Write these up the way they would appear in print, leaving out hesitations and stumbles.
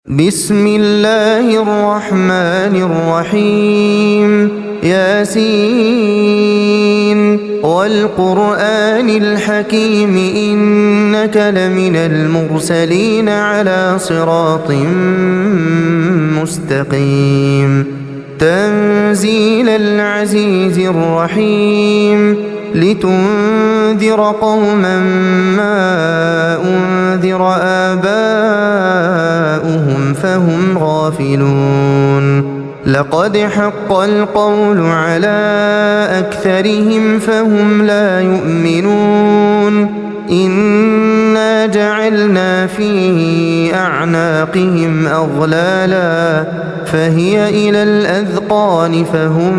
بسم الله الرحمن الرحيم ياسين والقرآن الحكيم إنك لمن المرسلين على صراط مستقيم تنزيل العزيز الرحيم لتنذر قوما ما أنذر آباؤهم فهم غافلون لقد حق القول على أكثرهم فهم لا يؤمنون إنا جعلنا في أعناقهم أغلالا فهي إلى الأذقان فهم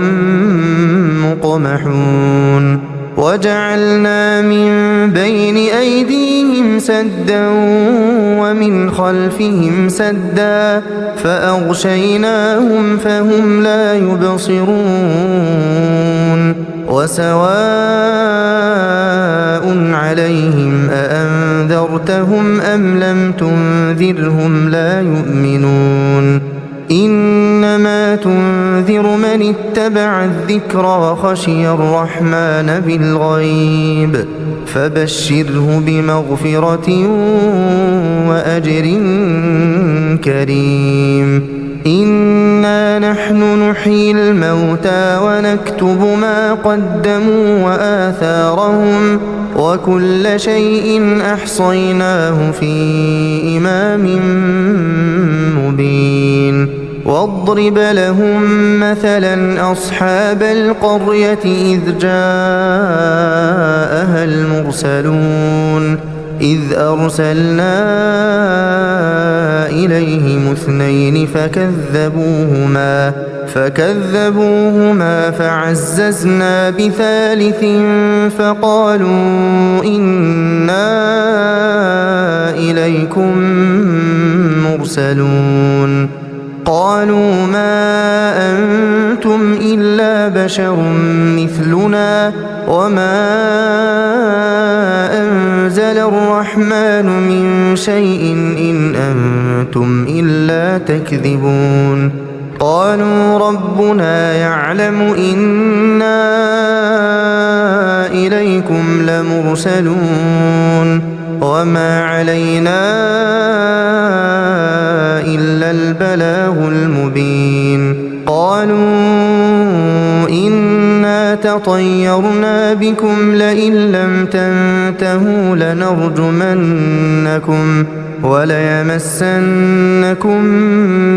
مقمحون وجعلنا من بين أيديهم سدا ومن خلفهم سدا فأغشيناهم فهم لا يبصرون وسواء عليهم أأنذرتهم أم لم تنذرهم لا يؤمنون إنما تنذر من اتبع الذكر وخشي الرحمن بالغيب فبشره بمغفرة وأجر كريم إنا نحن نحيي الموتى ونكتب ما قدموا وآثارهم وكل شيء أحصيناه في إمام مبين واضرب لهم مثلا أصحاب القرية إذ جاءها المرسلون إذ أرسلنا إليهم اثنين فكذبوهما فعززنا بثالث فقالوا إنا إليكم مرسلون قالوا ما أنتم إلا بشر مثلنا وما أنزل الرحمن من شيء إن أنتم إلا تكذبون قالوا ربنا يعلم إنا إليكم لمرسلون وما علينا إلا البلاغ المبين قالوا إنا تطيرنا بكم لئن لم تنتهوا لنرجمنكم وليمسنكم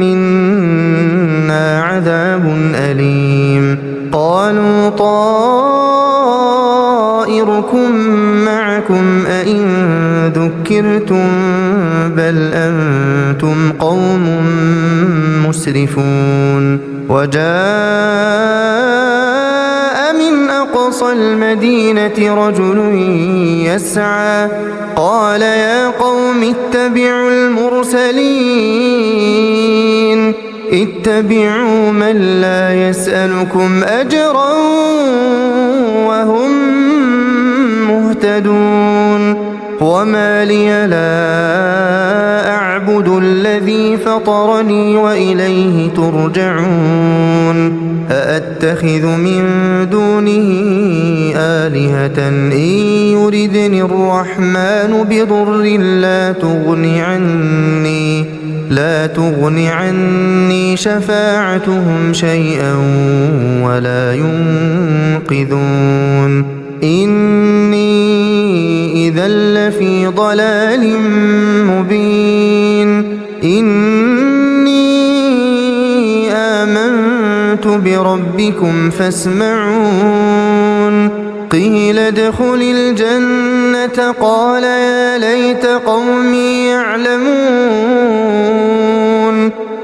منا عذاب أليم قالوا طائركم معكم أئن ذكرتم بل أنتم قوم مسرفون وجاء من أقصى المدينة رجل يسعى قال يا قوم اتبعوا المرسلين اتبعوا من لا يسألكم أجرا وهم مهتدون وما لي لا أعبد الذي فطرني وإليه ترجعون أأتخذ من دونه آلهة إن يردني الرحمن بضر لا تغن عني شفاعتهم شيئا ولا ينقذون إني إذا لفي ضلال مبين إني آمنت بربكم فاسمعون قيل ادخل الجنة قال يا ليت قومي يعلمون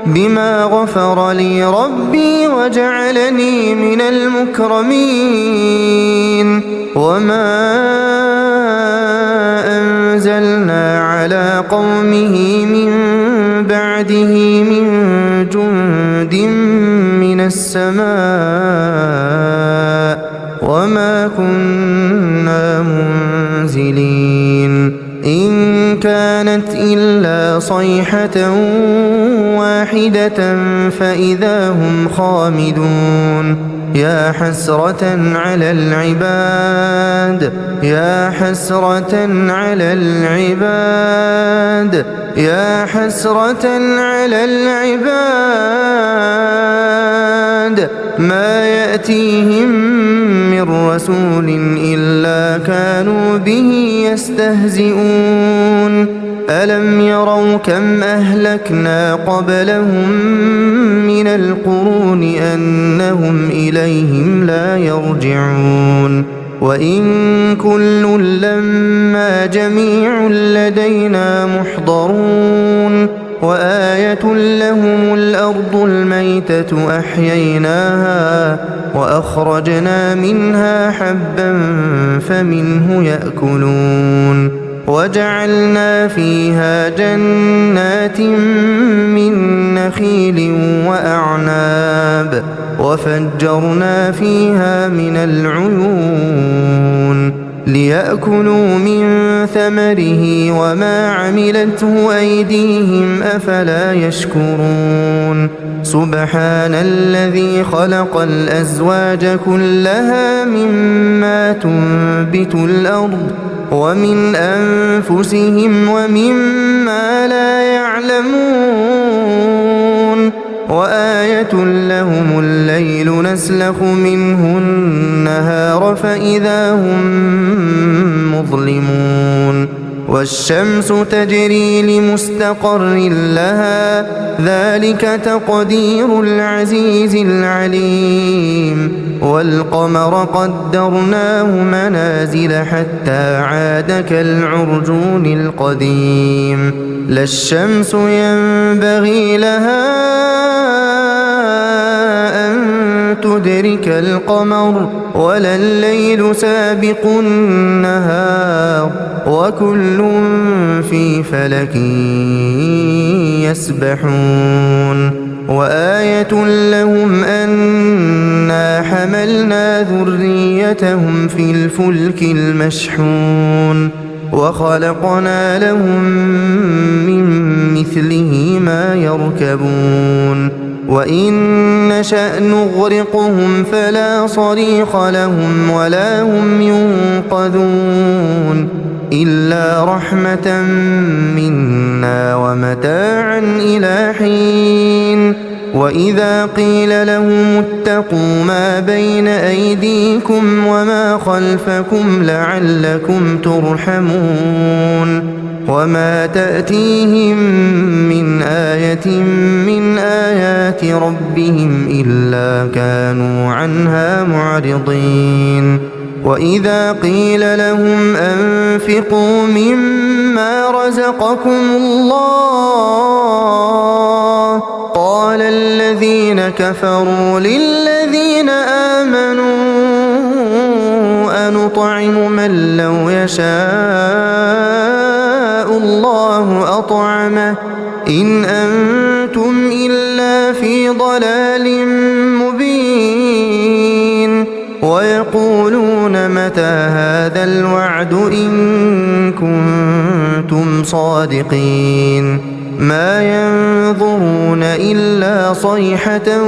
بما غفر لي ربي وجعلني من المكرمين وما أنزلنا على قومه من بعده من جند من السماء وما كنا منزلين إن كان كانت إلا صيحة واحدة فإذا هم خامدون يا حسرة على العباد يا حسرة على العباد يا حسرة على العباد ما يأتيهم من رسول إلا كانوا به يستهزئون ألم يروا كم أهلكنا قبلهم من القرون أنهم إليهم لا يرجعون وإن كل لما جميع لدينا محضرون وآية لهم الأرض الميتة أحييناها وأخرجنا منها حبا فمنه يأكلون وجعلنا فيها جنات من نخيل وأعناب وفجرنا فيها من العيون ليأكلوا من ثمره وما عملته أيديهم أفلا يشكرون سبحان الذي خلق الأزواج كلها مما تنبت الأرض ومن أنفسهم ومما لا يعلمون وآية لهم الليل نسلخ منه النهار فإذا هم مظلمون والشمس تجري لمستقر لها ذلك تقدير العزيز العليم والقمر قدرناه منازل حتى عاد كالعرجون القديم لا الشمس ينبغي لها أن تدرك القمر ولا الليل سابق النهار وكل في فلك يسبحون وآية لهم أنا حملنا ذريتهم في الفلك المشحون وخلقنا لهم من مثله ما يركبون وإن نشأ نغرقهم فلا صريخ لهم ولا هم ينقذون إلا رحمة منا ومتاعا إلى حين وإذا قيل لهم اتقوا ما بين أيديكم وما خلفكم لعلكم ترحمون وما تأتيهم من آية من آيات ربهم إلا كانوا عنها معرضين وإذا قيل لهم أنفقوا مما رزقكم الله قال الذين كفروا للذين آمنوا أنطعم من لو يشاء الله أطعمه إن أنتم إلا في ضلال مبين ويقولون متى هذا الوعد إن كنتم صادقين ما ينظرون إلا صيحة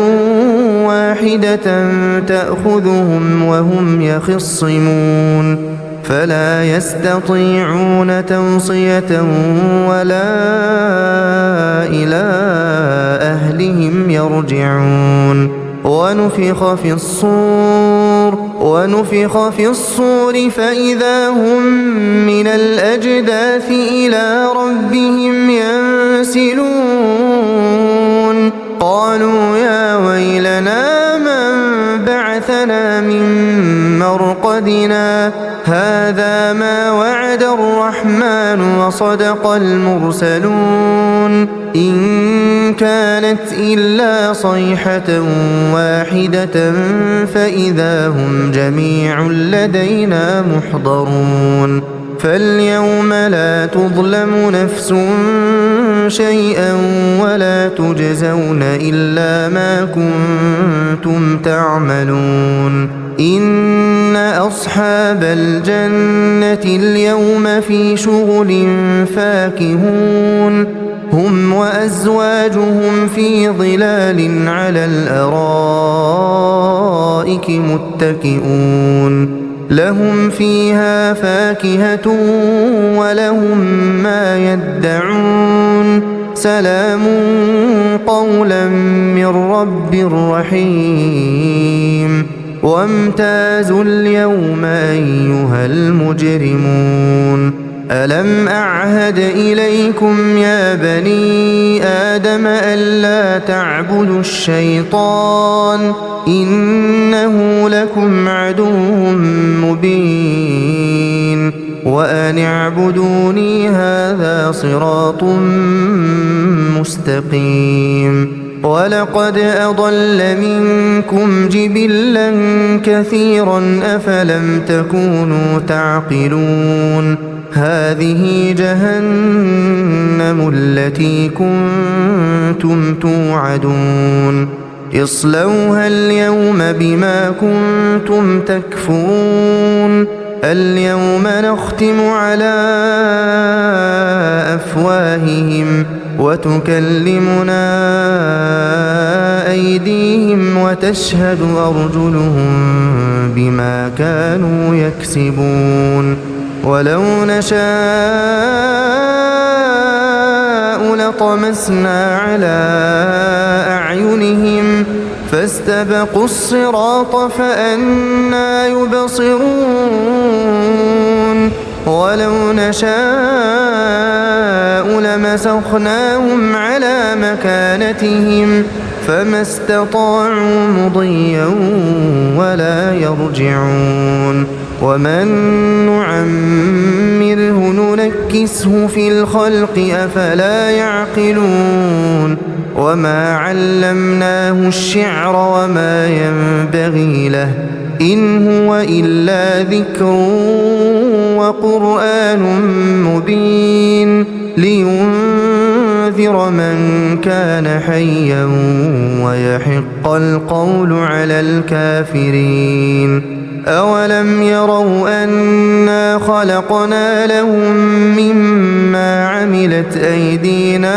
واحدة تأخذهم وهم يخصمون فلا يستطيعون توصية ولا إلى أهلهم يرجعون ونفخ في الصور فإذا هم من الأجداث إلى ربهم ينسلون قالوا يا ويلنا من بعثنا من مرقدنا هذا ما وعد الرحمن وصدق المرسلون إن كانت إلا صيحة واحدة فإذا هم جميع لدينا محضرون فاليوم لا تظلم نفس شيئا ولا تجزون إلا ما كنتم تعملون إن أصحاب الجنة اليوم في شغل فاكهون هم وأزواجهم في ظلال على الأرائك متكئون لهم فيها فاكهة ولهم ما يدعون سلام قولا من رب رحيم وامتازوا اليوم أيها المجرمون ألم أعهد إليكم يا بني آدم ألا تعبدوا الشيطان إنه لكم عدو مبين وأن اعبدوني هذا صراط مستقيم ولقد أضل منكم جبلا كثيرا أفلم تكونوا تعقلون هذه جهنم التي كنتم توعدون اصلوها اليوم بما كنتم تكفرون اليوم نختم على أفواههم وتكلمنا أيديهم وتشهد أرجلهم بما كانوا يكسبون ولو نشاء لطمسنا على أعينهم فاستبقوا الصراط فأنى يبصرون ولو نشاء لمسخناهم على مكانتهم فما استطاعوا مضيا ولا يرجعون ومن نعمره ننكسه في الخلق أفلا يعقلون وما علمناه الشعر وما ينبغي له إن هو إلا ذكر وقرآن مبين لينذر من كان حيا ويحق القول على الكافرين أولم يروا أنا خلقنا لهم مما عملت أيدينا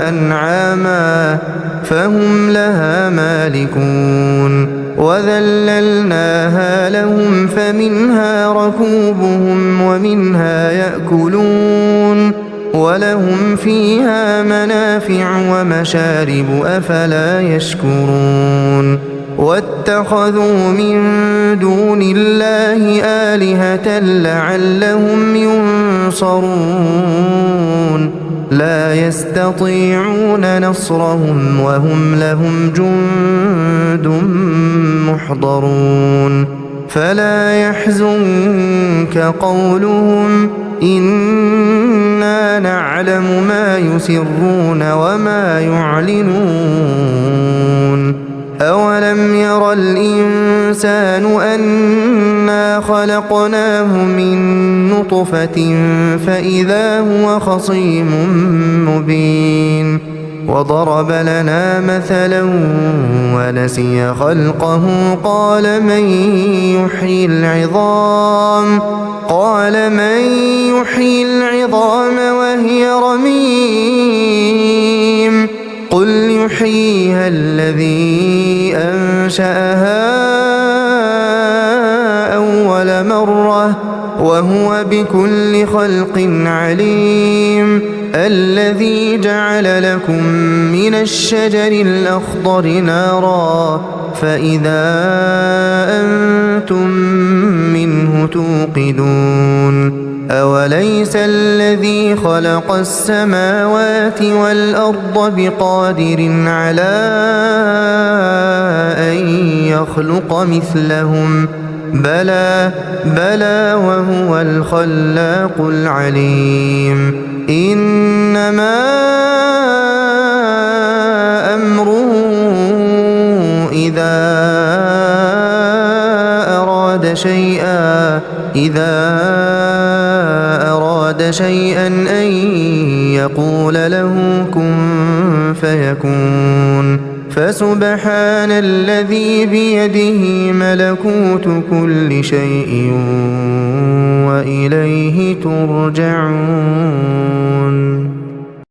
أنعاما فهم لها مالكون وذللناها لهم فمنها ركوبهم ومنها يأكلون ولهم فيها منافع ومشارب أفلا يشكرون واتخذوا من دون الله آلهة لعلهم ينصرون لا يستطيعون نصرهم وهم لهم جند محضرون فلا يحزنك قولهم إنا نعلم ما يسرون وما يعلنون أولم ير الإنسان أنا خلقناه من نطفة فإذا هو خصيم مبين وضرب لنا مثلا ونسي خلقه قال من يحيي العظام وهي رميم قل يحييها الذي أنشأها أول مرة وهو بكل خلق عليم الذي جعل لكم من الشجر الأخضر نارا فإذا أنتم منه توقدون أوليس الذي خلق السماوات والأرض بقادر على أن يخلق مثلهم بلى وهو الخلاق العليم إنما أمره إذا أراد شيئا أن يقول له كن فيكون فسبحان الذي بيده ملكوت كل شيء وإليه ترجعون